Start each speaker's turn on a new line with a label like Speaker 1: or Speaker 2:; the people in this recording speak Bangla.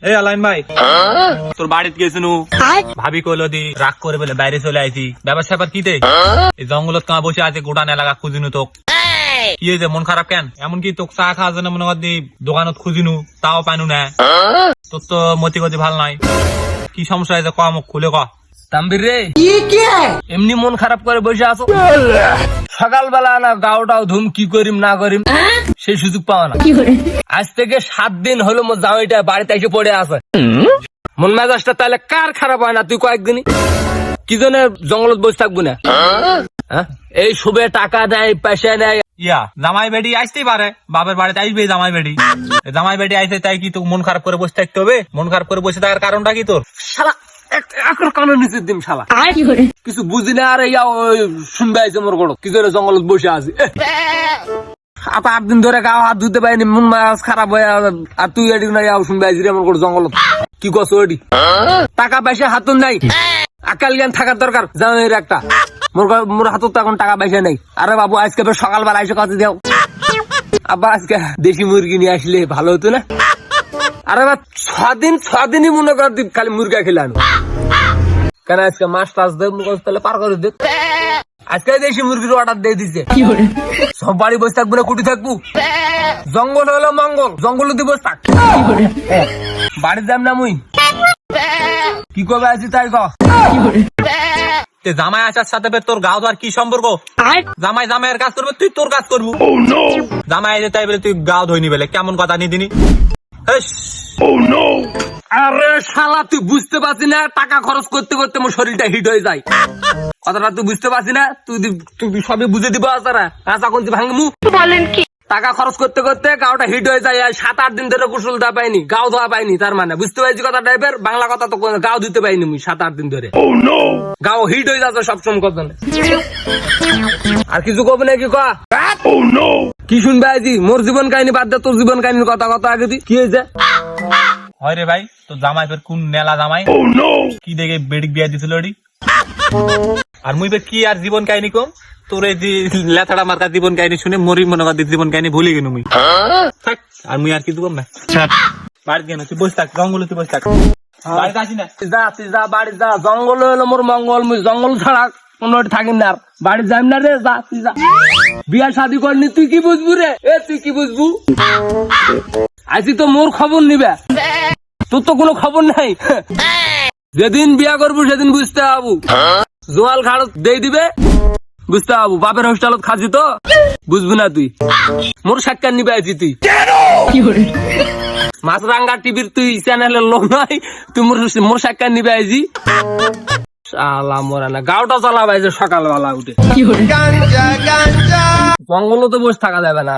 Speaker 1: এই আলাইন ভাই, তোর বাড়িতে গেছিনু, ভাবি কইলো দি রাগ করে বলে বাইরে চলে আইছি। ব্যবসা ব্যাপার কি দে? এই জঙ্গলত কাঁ বসে আছে, গোটান এলাকা খুঁজিনু তোক। কি হয়েছে, মন খারাপ কেন? এমনকি তোক চা খাওয়ার জন্য মনে কর দি দোকানত খুঁজিনু, তাও পাইনু না। তোর তো মতি গতি ভাল নাই, কি সমস্যা হয়েছে ক, মুখ খুলে ক।
Speaker 2: তাম্বির রে, এমনি মন খারাপ করে বসে আছো? সকালবেলা না গাওটাও ধুম, কি করিম না করিম সেই সুযোগ পাওয়া না। আজ থেকে 7 দিন হলো মোর জামাইটা বাড়িতে এসে পড়ে আছে। মন মেজাজটা তাহলে কার খারাপ হয় না? তুই কয়েকদিনই কি জন্য জঙ্গলত বসে থাকবো না? এই শুভে টাকা দেয়, পয়সা নেয়।
Speaker 1: ইয়া জামাই বেডি আসতেই পারে, বাপের বাড়িতে আসবে জামাই বেডি। জামাই বেডি আইসে তাই কি তোকে মন খারাপ করে বসে থাকতে হবে? মন খারাপ করে বসে থাকার কারণটা কি তোর?
Speaker 2: শালা এখন কানো নিচের দিন শালা কিছু বুঝি না। আর শুনবে আইছে মোর গড় কি করে জঙ্গলত বসে আছি। 7-8 দিন ধরে গাও হাত ধুতে পারিনি, মন মাছ খারাপ হয়ে। আর তুই এটি না শুনবে আইছি রে মোর গড় জঙ্গলত। কি কস ওডি? টাকা পয়সা হাতুন নাই, আকাল জ্ঞান থাকার দরকার জামাইয়ের একটা। মোর হাতত তো এখন টাকা পয়সা নেই। আরে বাবু আজকে সকালবেলা এসে কথা দাও, আবার আজকে দেশি মুরগি নিয়ে আসলে ভালো হতো না? আরে বা 6 দিনই মনে কর খালি মুরগা খেলে আনো কেন? আজকে মাছ টাছ দেব তাহলে পার করে দেখ। আজকে দেশি মুরগির অর্ডার দিয়ে দিচ্ছে। সব বাড়ি বসে থাকবো না, কুটি থাকবো? জঙ্গল হলো মঙ্গল, জঙ্গল দিয়ে বসে থাক। বাড়ির যাম না মুই, কি করবে আছি তাই ক।
Speaker 1: জামাই আসার সাথে তোর গাও আর কি সম্পর্ক? জামাই জামাইয়ের কাজ করবে, তুই তোর কাজ করবো। জামাই এসে তাই বলে তুই গাও ধইনি বলে কেমন কথা নি দিনি?
Speaker 2: আরে শালা তুই বুঝতে পারছি না? টাকা খরচ করতে করতে মোর শরীরটা হিট হয়ে যায়। কথাটা তুই বুঝতে পারছি না? তুই সবই বুঝে দিব। তারা কাঁচা কঞ্চি ভাঙমু বলেন কি? টাকা খরচ করতে করতে গাওটা হিট হয়ে যায়। 7-8 দিন ধরে গোসল দেওয়া পাইনি, গাও ধোয়া পাইনি। তার মানে বুঝতে পারছি কথা টাইপের বাংলা কথা। তো গাও দিতে পাইনি মুই 7-8 দিন ধরে। গাও হিট হয়ে যাচ্ছে সবসময় কথা। আর কিছু কবে নাকি ক? কি শুনবে আছি? মোর জীবন কাহিনী বাদ দে, তোর জীবন কাহিনীর কথা কথা আগে তুই। কি হয়েছে?
Speaker 1: হয় রে ভাই, তোর জামাই ফের কোন নেলা জামাই? কি দেখে বেডিক বিয়া দিছিল ওডি? আর মুই কি আর জীবন কাহিনী কম? তোর এই যে লেথাড়া মার্কা জীবন কাহিনী শুনে মরি মনে কর জীবন কাহিনী ভুলে গেল মুই। আর মুই আর কিছু কম না। বাড়িতে গেল, তুই বসে থাক, জঙ্গলে তুই বসে থাক, বাড়িতে আসি না।
Speaker 2: তুই যা বাড়ি যা। জঙ্গল হলো মোর মঙ্গল, মুই জঙ্গল ছাড়া কোনো থাকি না। আর বাড়ি যাই না রে, যা তুই যা। বিয়া শাদি করনি, তুই কি বুঝবু রে? তুই কি বুঝবু? আইসি তো মোর খবর নিবে, তোর তো কোনো খবর নাই। যেদিন বিয়া করবো সেদিন বুঝতে হবু। জোয়াল খাড় দিয়ে দিবে, বুঝতে হবু। বাপের হোস্টেলত খাচ্ছি তো বুঝবি না তুই। মোর সাক্ষাৎ নিবে আইছি তুই। মাছরাঙ্গা টিভির তুই চ্যানেলের লোক নাই, তুই মোর সাক্ষাৎ নিবে আইছি। শালা মরা না, গাওটা চালাবে সকালবেলা উঠে। জঙ্গল তো বসে থাকা যাবে না।